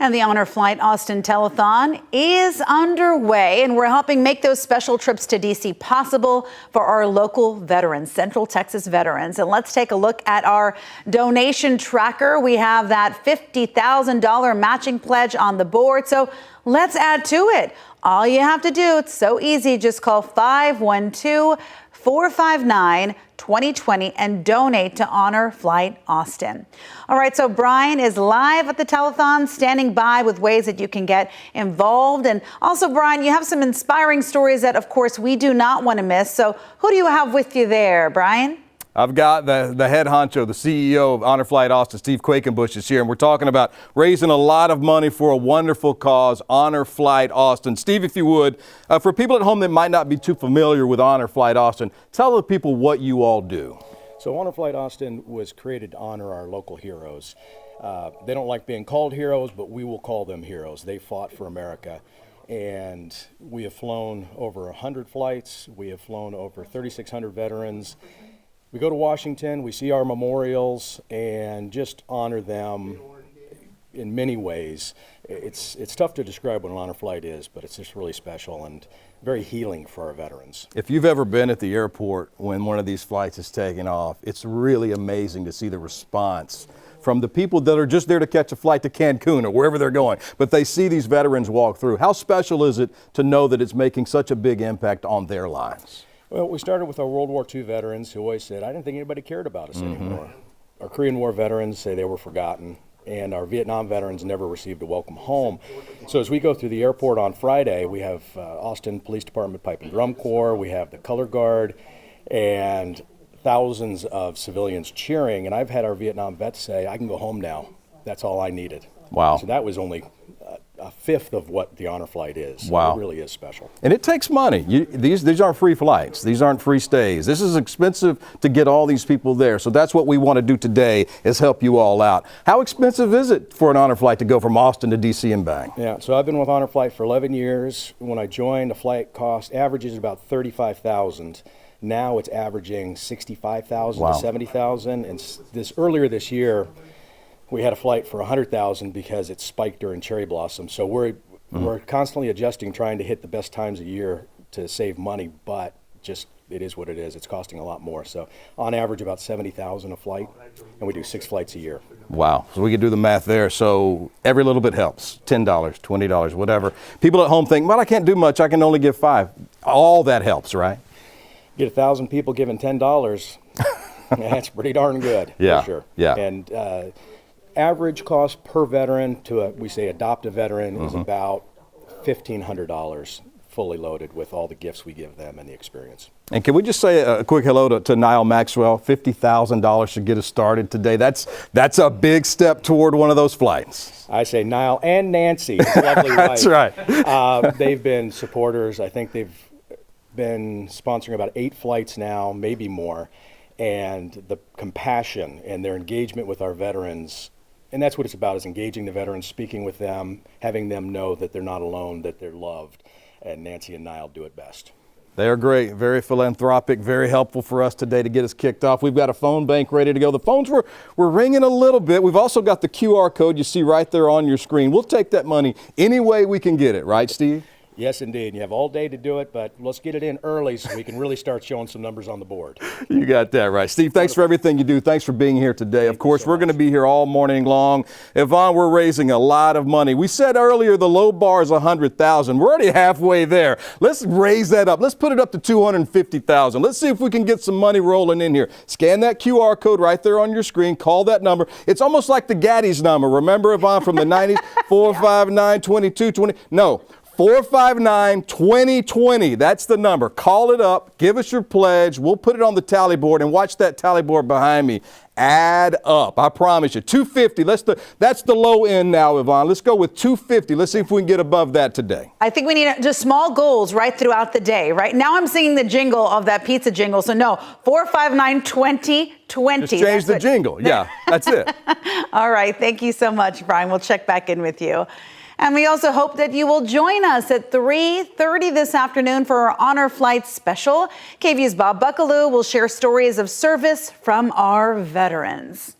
And the Honor Flight Austin Telethon is underway, and we're helping make those special trips to D.C. possible for our local veterans, Central Texas veterans. And let's take a look at our donation tracker. We have that $50,000 matching pledge on the board, so let's add to it. All you have to do, it's so easy, just call 512-459-2020 and donate to Honor Flight Austin. All right, so Brian is live at the telethon, standing by with ways that you can get involved. And also, Brian, you have some inspiring stories that, of course, we do not want to miss. So who do you have with you there, Brian? I've got the head honcho, the CEO of Honor Flight Austin, Steve Quakenbush, is here, and we're talking about raising a lot of money for a wonderful cause, Honor Flight Austin. Steve, if you would, for people at home that might not be too familiar with Honor Flight Austin, tell the people what you all do. So Honor Flight Austin was created to honor our local heroes. They don't like being called heroes, but we will call them heroes. They fought for America. And we have flown over 100 flights. We have flown over 3,600 veterans. We go to Washington, we see our memorials, and just honor them in many ways. It's tough to describe what an honor flight is, but it's just really special and very healing for our veterans. If you've ever been at the airport when one of these flights is taking off, it's really amazing to see the response from the people that are just there to catch a flight to Cancun or wherever they're going, but they see these veterans walk through. How special is it to know that it's making such a big impact on their lives? Well, we started with our World War II veterans who always said, I didn't think anybody cared about us anymore. Our Korean War veterans say they were forgotten, and our Vietnam veterans never received a welcome home. So as we go through the airport on Friday, we have Austin Police Department Pipe and Drum Corps, we have the Color Guard, and thousands of civilians cheering. And I've had our Vietnam vets say, I can go home now. That's all I needed. Wow. So that was only a fifth of what the Honor Flight is. Wow. It really is special. And it takes money. These aren't free flights. These aren't free stays. This is expensive to get all these people there. So that's what we want to do today, is help you all out. How expensive is it for an Honor Flight to go from Austin to D.C. and back? Yeah, so I've been with Honor Flight for 11 years. When I joined, the flight cost averages about $35,000. Now it's averaging $65,000 Wow. to $70,000. And earlier this year, we had a flight for $100,000 because it spiked during cherry blossom. So we're constantly adjusting, trying to hit the best times a year to save money, but just it is what it is. It's costing a lot more. So on average, about $70,000 a flight, and we do 6 flights a year. Wow. So we can do the math there. So every little bit helps. $10, $20, whatever. People at home think, well, I can't do much. I can only give $5. All that helps, right? Get 1,000 people giving $10. That's pretty darn good. Yeah. For sure. Yeah. And average cost per veteran to we say adopt a veteran is about $1,500 fully loaded with all the gifts we give them and the experience. And can we just say a quick hello to Niall Maxwell? $50,000 should get us started today. That's a big step toward one of those flights. I say Niall and Nancy, his lovely That's wife. right. They've been supporters. I think they've been sponsoring about 8 flights now, maybe more. And the compassion and their engagement with our veterans, and that's what it's about, is engaging the veterans, speaking with them, having them know that they're not alone, that they're loved. And Nancy and Niall do it best. They are great, very philanthropic, very helpful for us today to get us kicked off. We've got a phone bank ready to go. The phones were ringing a little bit. We've also got the QR code you see right there on your screen. We'll take that money any way we can get it, right, Steve? Yes, indeed. You have all day to do it, but let's get it in early so we can really start showing some numbers on the board. You got that right. Steve, thanks for everything you do. Thanks for being here today. Of course, we're going to be here all morning long. Yvonne, we're raising a lot of money. We said earlier the low bar is $100,000. We're already halfway there. Let's raise that up. Let's put it up to $250,000. Let's see if we can get some money rolling in here. Scan that QR code right there on your screen. Call that number. It's almost like the Gaddy's number. Remember, Yvonne, from the 90s? 459-2220. No. 459-2020. That's the number. Call it up. Give us your pledge. We'll put it on the tally board, and watch that tally board behind me add up. I promise you. $250. That's the low end now, Yvonne. Let's go with $250. Let's see if we can get above that today. I think we need just small goals right throughout the day. Right now I'm singing the jingle of that pizza jingle. So no, 459-2020. Just change the jingle. Yeah, that's it. All right. Thank you so much, Brian. We'll check back in with you. And we also hope that you will join us at 3:30 this afternoon for our Honor Flight special. KVUE's Bob Buckaloo will share stories of service from our veterans.